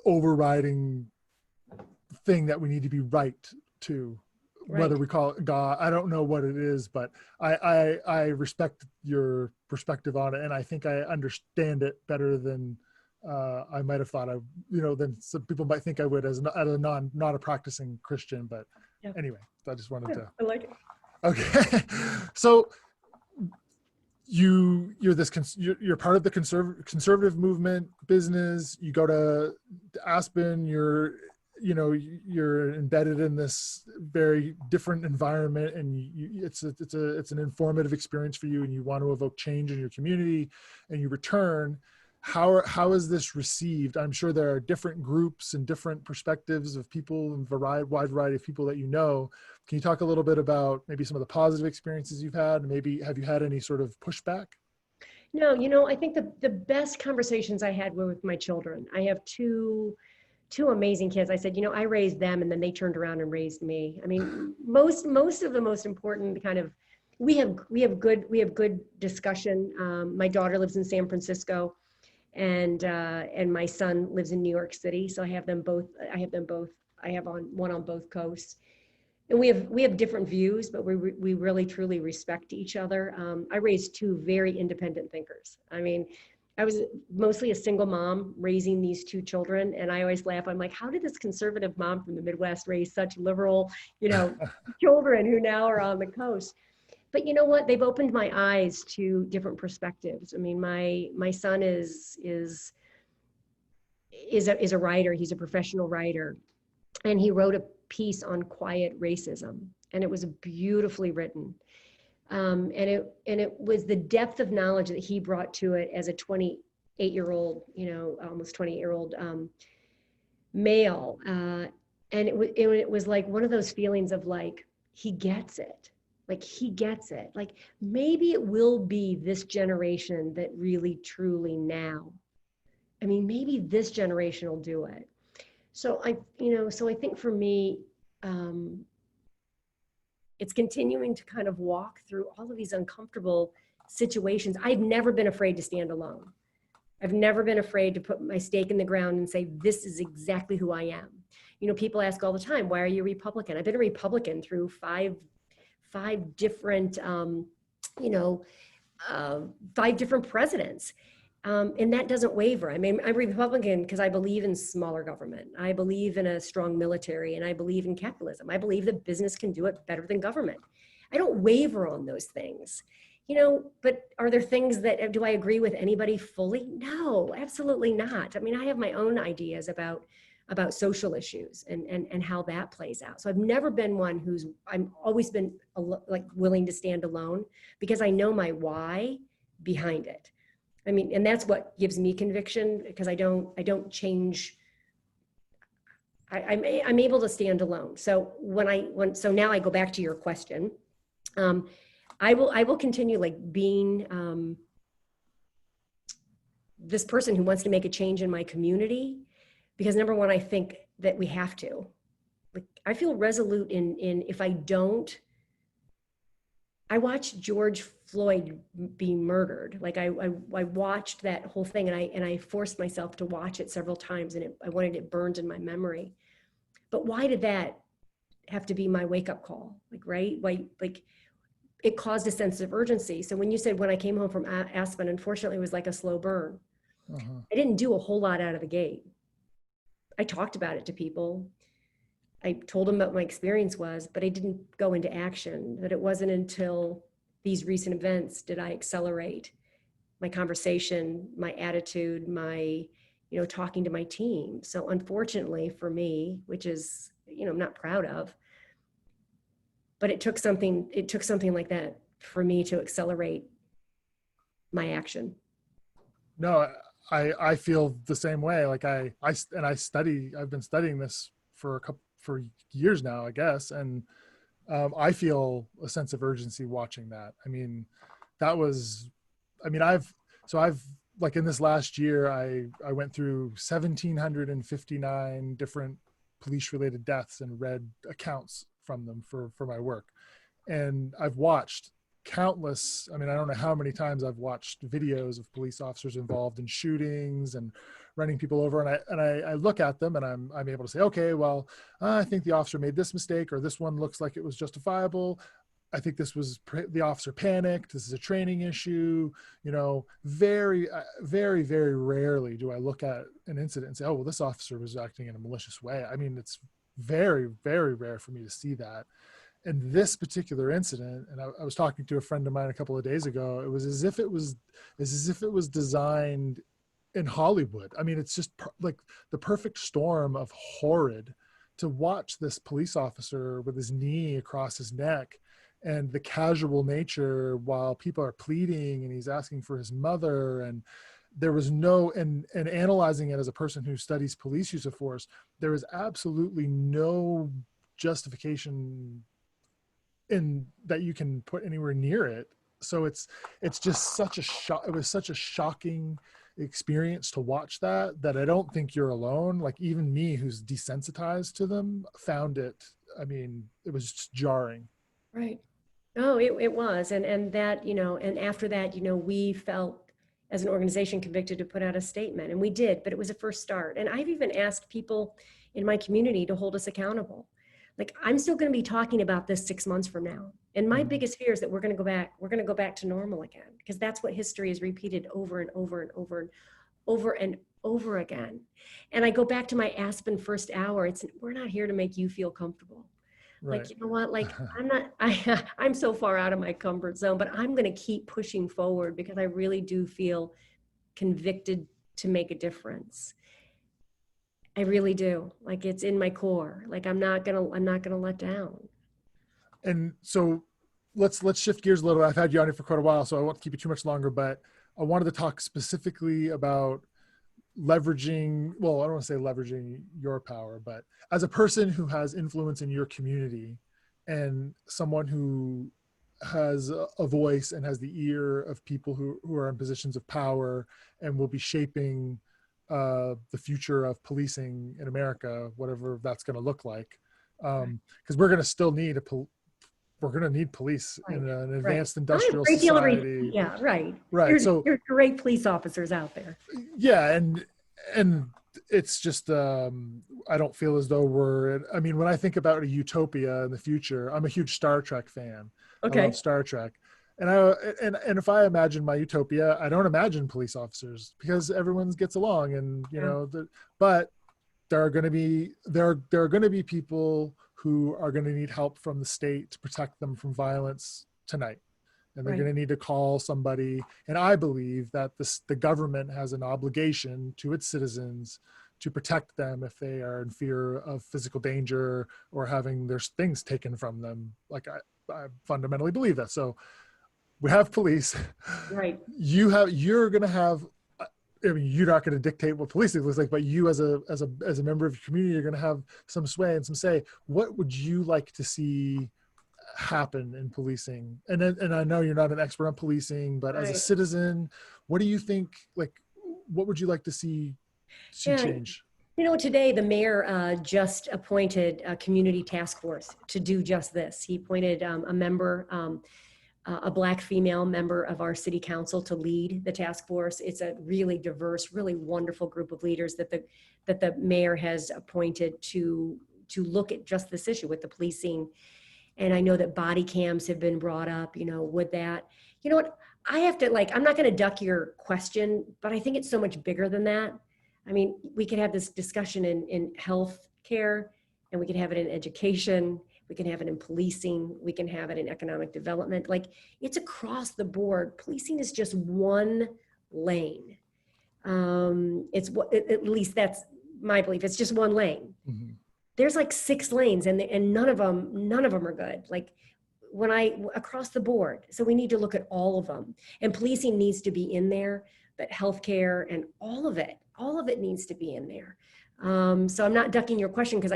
overriding thing that we need to be right to. Right. Whether we call it God, I don't know what it is, but I respect your perspective on it, and I think I understand it better than I might have thought. Than some people might think I would as not a practicing Christian. But anyway, I just wanted to. I like it. Okay, so you're part of the conservative movement business. You go to Aspen. You're embedded in this very different environment, and it's an informative experience for you, and you want to evoke change in your community, and you return. How is this received? I'm sure there are different groups and different perspectives of people and wide variety of people that you know. Can you talk a little bit about maybe some of the positive experiences you've had? And maybe have you had any sort of pushback? No, I think the best conversations I had were with my children. I have two amazing kids. I said, I raised them, and then they turned around and raised me. I mean, most of the most important kind of, we have good discussion. My daughter lives in San Francisco, and my son lives in New York City. So I have them both. I have one on both coasts, and we have different views, but we really truly respect each other. I raised two very independent thinkers. I mean, I was mostly a single mom raising these two children. And I always laugh. I'm like, how did this conservative mom from the Midwest raise such liberal, children who now are on the coast? But you know what? They've opened my eyes to different perspectives. I mean, my son is a writer. He's a professional writer. And he wrote a piece on quiet racism. And it was beautifully written. And it was the depth of knowledge that he brought to it as a 28-year-old, almost 28-year-old male. And it was like one of those feelings of like, he gets it. Like he gets it. Like maybe it will be this generation that really, truly now. I mean, maybe this generation will do it. So I think for me, it's continuing to kind of walk through all of these uncomfortable situations. I've never been afraid to stand alone. I've never been afraid to put my stake in the ground and say, this is exactly who I am. People ask all the time, why are you a Republican? I've been a Republican through five different, 5 different presidents. And that doesn't waver. I mean, I'm Republican because I believe in smaller government. I believe in a strong military, and I believe in capitalism. I believe that business can do it better than government. I don't waver on those things, but are there things that, do I agree with anybody fully? No, absolutely not. I mean, I have my own ideas about social issues and how that plays out. So I've never been one I'm always been like willing to stand alone because I know my why behind it. I mean, and that's what gives me conviction, because I don't change. I'm able to stand alone. So so now I go back to your question. I will continue like being this person who wants to make a change in my community, because number one, I think that we have to. Like, I feel resolute in if I don't. I watched George Floyd be murdered. Like I watched that whole thing, and I forced myself to watch it several times, and I wanted it burned in my memory. But why did that have to be my wake up call? Like, right? Why, like, it caused a sense of urgency. So when you said when I came home from Aspen, unfortunately, it was like a slow burn. Uh-huh. I didn't do a whole lot out of the gate. I talked about it to people. I told them what my experience was, but I didn't go into action. That it wasn't until these recent events did I accelerate my conversation, my attitude, my, talking to my team. So unfortunately for me, which is, I'm not proud of, but it took something like that for me to accelerate my action. No, I feel the same way. Like I've been studying this for years now, I guess. And I feel a sense of urgency watching that. I mean, I've like in this last year, I went through 1,759 different police related deaths and read accounts from them for my work. And I've watched countless, I don't know how many times I've watched videos of police officers involved in shootings and running people over, and I look at them and I'm able to say, okay, well, I think the officer made this mistake, or this one looks like it was justifiable. I think the officer panicked. This is a training issue. Very, very, very rarely do I look at an incident and say, oh, well, this officer was acting in a malicious way. I mean, it's very, very rare for me to see that. And this particular incident, and I was talking to a friend of mine a couple of days ago, it was as if it was designed in Hollywood. I mean, it's just like the perfect storm of horrid to watch this police officer with his knee across his neck, and the casual nature while people are pleading and he's asking for his mother. And there was and analyzing it as a person who studies police use of force, there was absolutely no justification in that you can put anywhere near it. So it's just such a shock. It was such a shocking experience to watch that I don't think you're alone. Like even me, who's desensitized to them, found it. I mean, it was just jarring. Right. Oh, it was. And that, and after that, we felt as an organization convicted to put out a statement, and we did, but it was a first start. And I've even asked people in my community to hold us accountable. Like, I'm still going to be talking about this 6 months from now. And my biggest fear is that we're going to go back to normal again, because that's what history is repeated over and over and over and over and over again. And I go back to my Aspen first hour. We're not here to make you feel comfortable. Right. Like, you know what, like I'm so far out of my comfort zone, but I'm going to keep pushing forward because I really do feel convicted to make a difference. I really do. Like, it's in my core. Like, I'm not going to let down. And so let's shift gears a little. I've had you on here for quite a while, so I won't keep you too much longer, but I wanted to talk specifically about leveraging, well, I don't want to say leveraging your power, but as a person who has influence in your community and someone who has a voice and has the ear of people who are in positions of power and will be shaping the future of policing in America, whatever that's going to look like. Because we're going to still need we're going to need police in an advanced industrial society. Yeah, right. Right. There's great police officers out there. Yeah. And it's just, I don't feel as though when I think about a utopia in the future, I'm a huge Star Trek fan. Okay. I love Star Trek. And if I imagine my utopia, I don't imagine police officers because everyone gets along, and Yeah. but there are going to be there are going to be people who are going to need help from the state to protect them from violence tonight, and they're Right. going to need to call somebody. And I believe that the government has an obligation to its citizens to protect them if they are in fear of physical danger or having their things taken from them. Like I fundamentally believe that. So we have police. Right. You're going to have, I mean, you're not going to dictate what policing looks like, but you as a member of your community, you're going to have some sway and some say. What would you like to see happen in policing? And I know you're not an expert on policing, but as a Right. citizen, what do you think, like, what would you like to see Yeah. change? You know, today the mayor just appointed a community task force to do just this. He appointed a member, a Black female member of our city council to lead the task force. It's a really diverse, really wonderful group of leaders that the mayor has appointed to look at just this issue with the policing. And I know that body cams have been brought up, you know, would that, you know what, I have to, like, I'm not going to duck your question, but I think it's so much bigger than that. I mean, we could have this discussion in health care, and we could have it in education. We can have it in policing. We can have it in economic development. Like, it's across the board. Policing is just one lane. It's what, at least that's my belief. It's just one lane. Mm-hmm. There's like 6 lanes, and none of them are good. Like, across the board. So we need to look at all of them, and policing needs to be in there, but healthcare and all of it needs to be in there. So I'm not ducking your question, because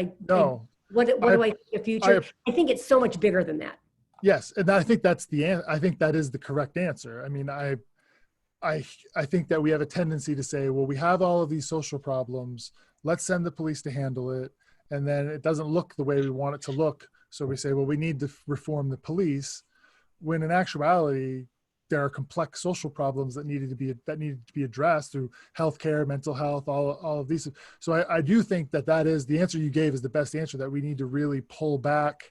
what do I think the future? I think it's so much bigger than that. Yes, and I think that's I think that is the correct answer. I mean, I think that we have a tendency to say, well, we have all of these social problems. Let's send the police to handle it. And then it doesn't look the way we want it to look. So we say, well, we need to reform the police, when in actuality, there are complex social problems that needed to be addressed through healthcare, mental health, all of these. So I do think that is the answer you gave is the best answer, that we need to really pull back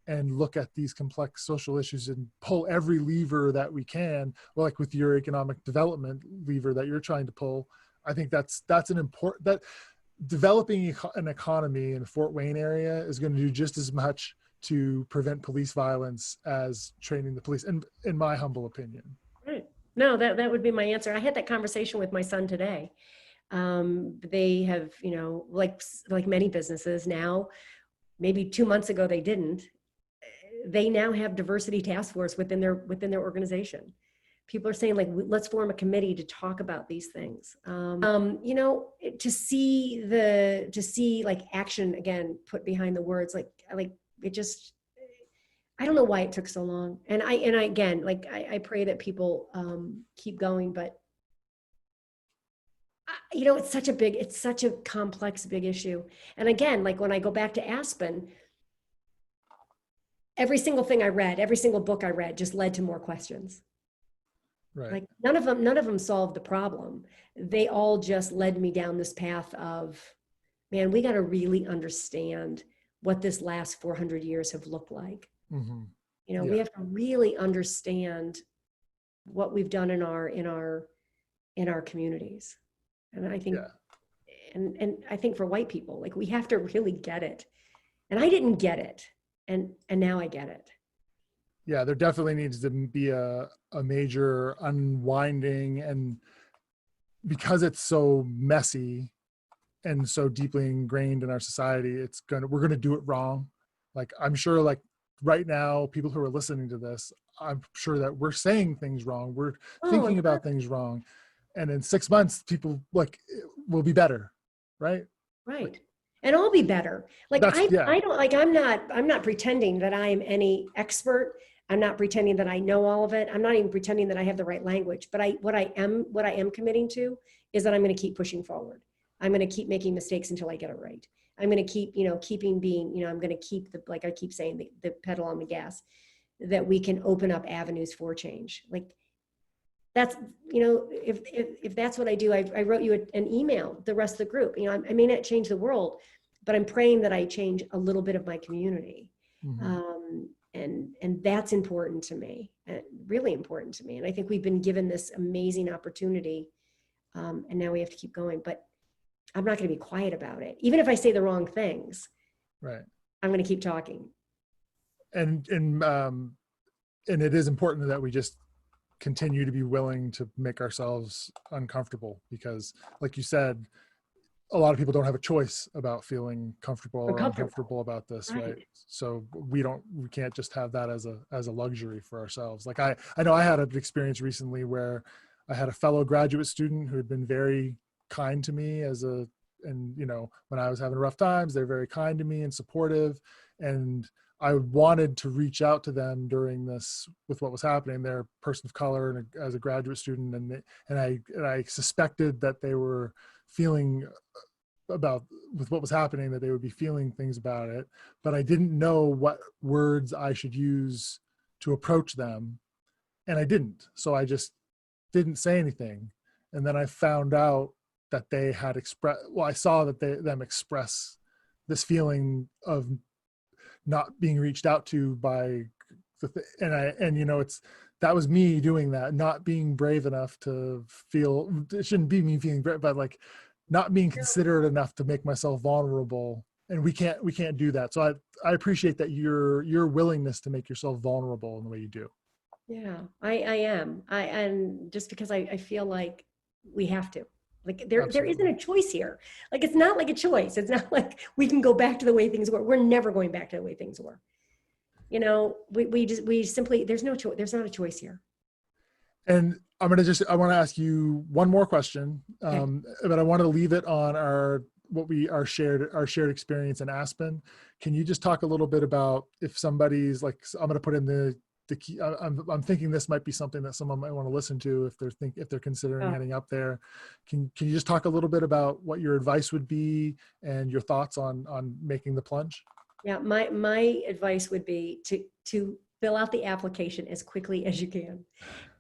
and look at these complex social issues and pull every lever that we can. Well, like with your economic development lever that you're trying to pull, I think that's an important, that developing an economy in the Fort Wayne area is going to do just as much to prevent police violence as training the police, in my humble opinion. Right. No, that would be my answer. I had that conversation with my son today. They have, you know, like many businesses now, maybe 2 months ago they didn't. They now have diversity task force within their organization. People are saying, like, let's form a committee to talk about these things. You know, to see like action again put behind the words, like it just, I don't know why it took so long. And I again, like, I pray that people keep going, but you know, it's such a complex, big issue. And again, like, when I go back to Aspen, every single thing I read, every single book I read just led to more questions. Right. Like, none of them solved the problem. They all just led me down this path of, man, we got to really understand what this last 400 years have looked like. Mm-hmm. You know, we have to really understand what we've done in our communities. And I think, and I think for white people, like, we have to really get it. And I didn't get it. And now I get it. Yeah, there definitely needs to be a major unwinding, and because it's so messy and so deeply ingrained in our society, we're gonna do it wrong. Like, I'm sure, like, right now, people who are listening to this, I'm sure that we're saying things wrong. We're thinking about things wrong. And in 6 months, people, like, will be better, right? Right. And I'll be better. Like, I don't, like, I'm not pretending that I'm any expert. I'm not pretending that I know all of it. I'm not even pretending that I have the right language, but what I am committing to is that I'm going to keep pushing forward. I'm going to keep making mistakes until I get it right. I'm going to keep, you know, I'm going to keep like I keep saying, the pedal on the gas, that we can open up avenues for change. Like, that's, you know, if that's what I do, I wrote you an email, the rest of the group, you know, I may not change the world, but I'm praying that I change a little bit of my community. Mm-hmm. and that's important to me, really important to me. And I think we've been given this amazing opportunity, and now we have to keep going. But I'm not going to be quiet about it, even if I say the wrong things. Right. I'm going to keep talking. And it is important that we just continue to be willing to make ourselves uncomfortable, because like you said, a lot of people don't have a choice about feeling comfortable or uncomfortable about this, right? So we can't just have that as a luxury for ourselves. Like I know I had an experience recently where I had a fellow graduate student who had been very kind to me and you know, when I was having rough times, they're very kind to me and supportive. And I wanted to reach out to them during this with what was happening. They're a person of color and as a graduate student, and I suspected that they were feeling with what was happening, that they would be feeling things about it, but I didn't know what words I should use to approach them, and I didn't. So I just didn't say anything, and then I found out that they had I saw that them express this feeling of not being reached out to by and you know, that was me doing that, not being brave enough to feel, it shouldn't be me feeling brave, but like not being considerate enough to make myself vulnerable. And we can't do that. So I appreciate that your willingness to make yourself vulnerable in the way you do. Yeah, I am. And just because I feel like we have to. Like there isn't a choice here. Like it's not like a choice. It's not like we can go back to the way things were. We're never going back to the way things were. You know, we simply, there's no choice. There's not a choice here. And I want to ask you one more question, but I want to leave it on our shared experience in Aspen. Can you just talk a little bit about if somebody's like, I'm going to put in the key, I'm thinking this might be something that someone might want to listen to if they're considering heading up there. Can you just talk a little bit about what your advice would be and your thoughts on making the plunge? Yeah, my advice would be to fill out the application as quickly as you can.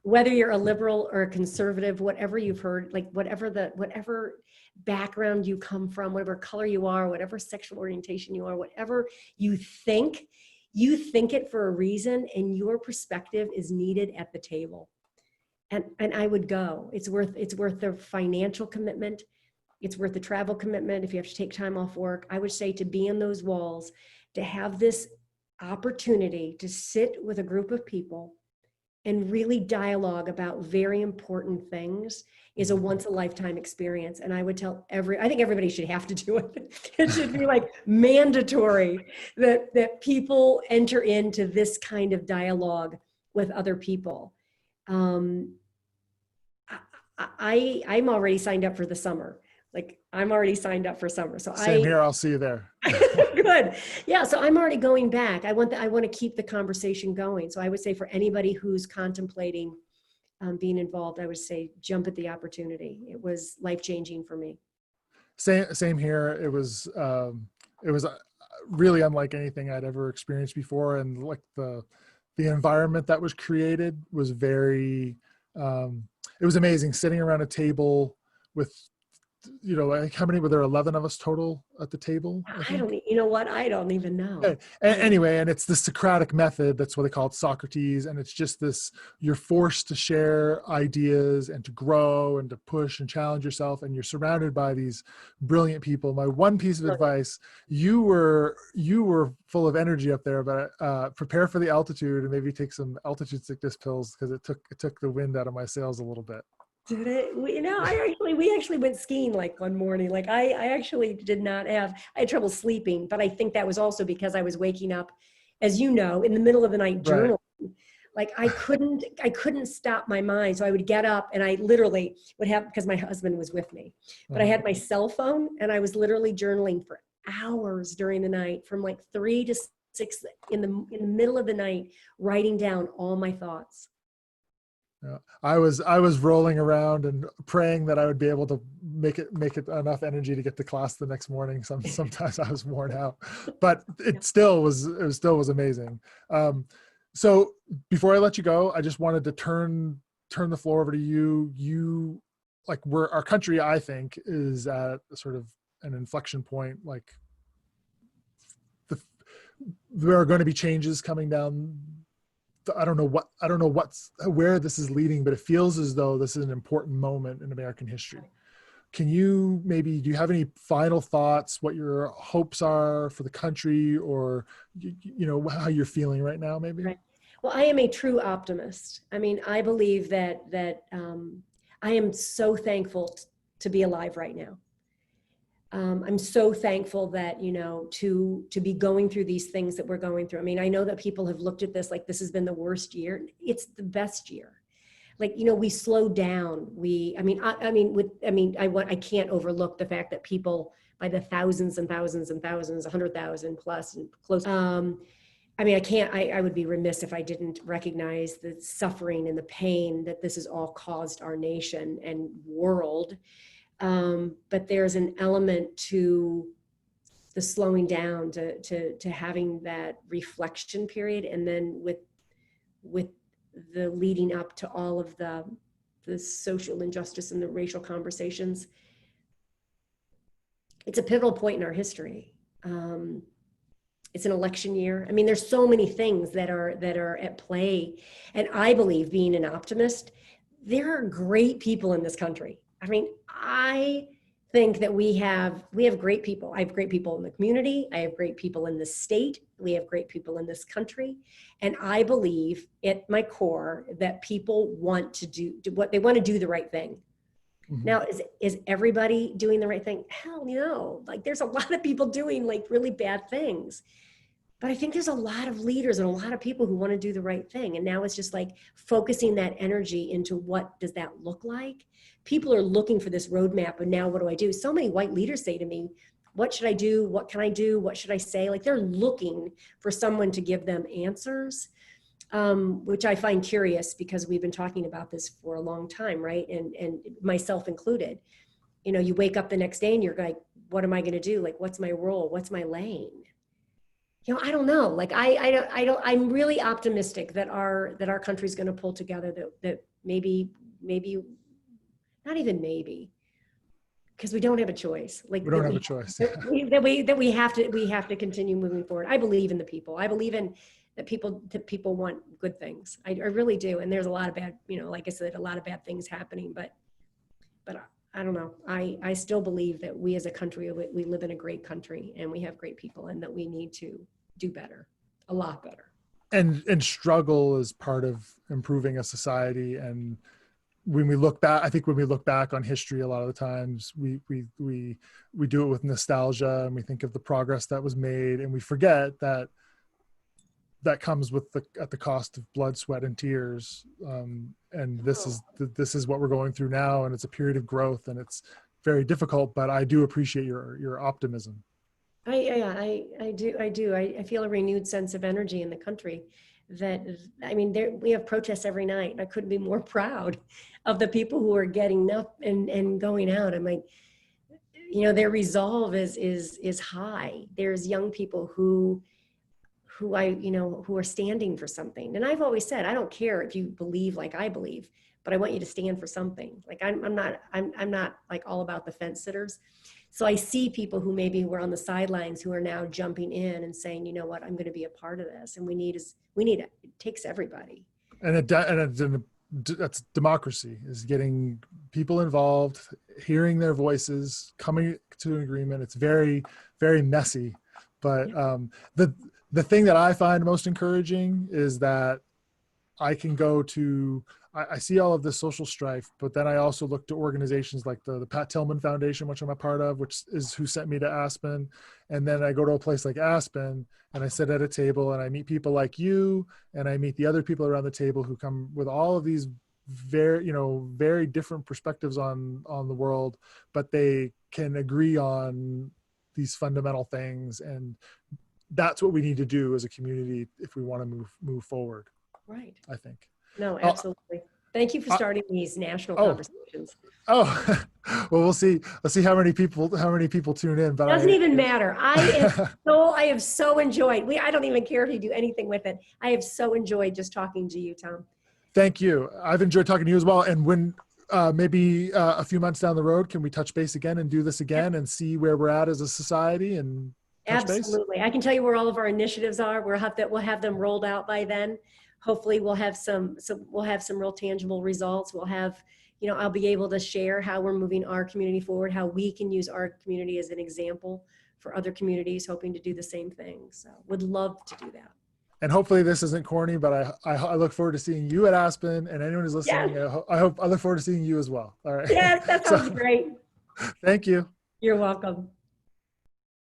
Whether you're a liberal or a conservative, whatever you've heard, like whatever background you come from, whatever color you are, whatever sexual orientation you are, whatever you think it for a reason, and your perspective is needed at the table. And I would go. It's worth the financial commitment. It's worth the travel commitment. If you have to take time off work, I would say to be in those walls, to have this opportunity to sit with a group of people and really dialogue about very important things is a once a lifetime experience. And I would tell I think everybody should have to do it. It should be like mandatory that people enter into this kind of dialogue with other people. I'm already signed up for the summer. Like I'm already signed up for summer. So Same here. I'll see you there. Good. Yeah. So I'm already going back. I want to keep the conversation going. So I would say for anybody who's contemplating being involved, I would say jump at the opportunity. It was life-changing for me. Same here. It was really unlike anything I'd ever experienced before. And like the environment that was created was very, it was amazing sitting around a table with, you know, like how many were there? 11 of us total at the table. You know what? I don't even know. Anyway, and it's the Socratic method. That's what they call it, Socrates. And it's just this, you're forced to share ideas and to grow and to push and challenge yourself. And you're surrounded by these brilliant people. My one piece of advice, you were full of energy up there, but prepare for the altitude and maybe take some altitude sickness pills, because it took the wind out of my sails a little bit. Did it? You know, we actually went skiing like one morning. Like I actually I had trouble sleeping, but I think that was also because I was waking up, as you know, in the middle of the night journaling. Right. Like I couldn't stop my mind. So I would get up and I literally would have, because my husband was with me, but I had my cell phone and I was literally journaling for hours during the night, from like 3 to 6 in the middle of the night, writing down all my thoughts. Yeah. I was rolling around and praying that I would be able to make it enough energy to get to class the next morning. Sometimes I was worn out, but it still was amazing. So before I let you go, I just wanted to turn the floor over to you. You, like, our country, I think, is at sort of an inflection point, like there are going to be changes coming down. I don't know where this is leading, but it feels as though this is an important moment in American history. Can you do you have any final thoughts, what your hopes are for the country, or, how you're feeling right now, maybe? Right. Well, I am a true optimist. I mean, I believe that I am so thankful to be alive right now. I'm so thankful that, to be going through these things that we're going through. I mean, I know that people have looked at this like this has been the worst year. It's the best year. Like, we slowed down. I can't overlook the fact that people by the thousands and thousands and thousands, 100,000 plus and close. I would be remiss if I didn't recognize the suffering and the pain that this has all caused our nation and world. But there's an element to the slowing down, to having that reflection period. And then with the leading up to all of the social injustice and the racial conversations, it's a pivotal point in our history. It's an election year. I mean, there's so many things that are at play. And I believe, being an optimist, there are great people in this country. I mean, I think that we have great people. I have great people in the community. I have great people in the state. We have great people in this country. And I believe at my core that people want to do what they want to do, the right thing. Mm-hmm. Now, is everybody doing the right thing? Hell no. Like, there's a lot of people doing like really bad things. But I think there's a lot of leaders and a lot of people who want to do the right thing. And now it's just like focusing that energy into what does that look like? People are looking for this roadmap. And now what do I do? So many white leaders say to me, what should I do? What can I do? What should I say? Like, they're looking for someone to give them answers, which I find curious because we've been talking about this for a long time, right? And myself included. You wake up the next day and you're like, what am I going to do? Like, what's my role? What's my lane? I don't know. Like, I'm really optimistic that our country's going to pull together, that maybe, not even maybe, because we don't have a choice. Like, we don't have a choice. that we have to continue moving forward. I believe in the people. I believe in that people want good things. I really do. And there's a lot of bad, like I said, a lot of bad things happening, but I don't know. I still believe that we as a country, we live in a great country and we have great people, and that we need to do better, a lot better. And struggle is part of improving a society. And when we look back on history, a lot of the times we do it with nostalgia, and we think of the progress that was made, and we forget that comes at the cost of blood, sweat, and tears. And this is what we're going through now, and it's a period of growth, and it's very difficult. But I do appreciate your optimism. I do. I feel a renewed sense of energy in the country. We have protests every night. I couldn't be more proud of the people who are getting up and going out. I'm like, their resolve is high. There's young people who are standing for something. And I've always said, I don't care if you believe like I believe, but I want you to stand for something. Like, I'm not like all about the fence sitters. So I see people who maybe were on the sidelines who are now jumping in and saying, you know what, I'm going to be a part of this. And we need it. It takes everybody. And that's democracy, is getting people involved, hearing their voices, coming to an agreement. It's very, very messy. But the thing that I find most encouraging is that I can go to, I see all of this social strife, but then I also look to organizations like the Pat Tillman Foundation, which I'm a part of, which is who sent me to Aspen. And then I go to a place like Aspen and I sit at a table and I meet people like you, and I meet the other people around the table who come with all of these very different perspectives on the world, but they can agree on these fundamental things. And that's what we need to do as a community if we want to move forward. Right. I think. No, absolutely. Thank you for starting these national conversations. Oh, well, we'll see. Let's see how many people tune in. But doesn't even matter. I have so enjoyed. I don't even care if you do anything with it. I have so enjoyed just talking to you, Tom. Thank you. I've enjoyed talking to you as well. And when maybe a few months down the road, can we touch base again and do this again and see where we're at as a society? And touch base? Absolutely. I can tell you where all of our initiatives are. We'll have them rolled out by then. Hopefully we'll have some real tangible results. We'll have, I'll be able to share how we're moving our community forward, how we can use our community as an example for other communities hoping to do the same thing. So would love to do that. And hopefully this isn't corny, but I look forward to seeing you at Aspen, and anyone who's listening, Yes. I look forward to seeing you as well. All right. Yes, that sounds great. Thank you. You're welcome.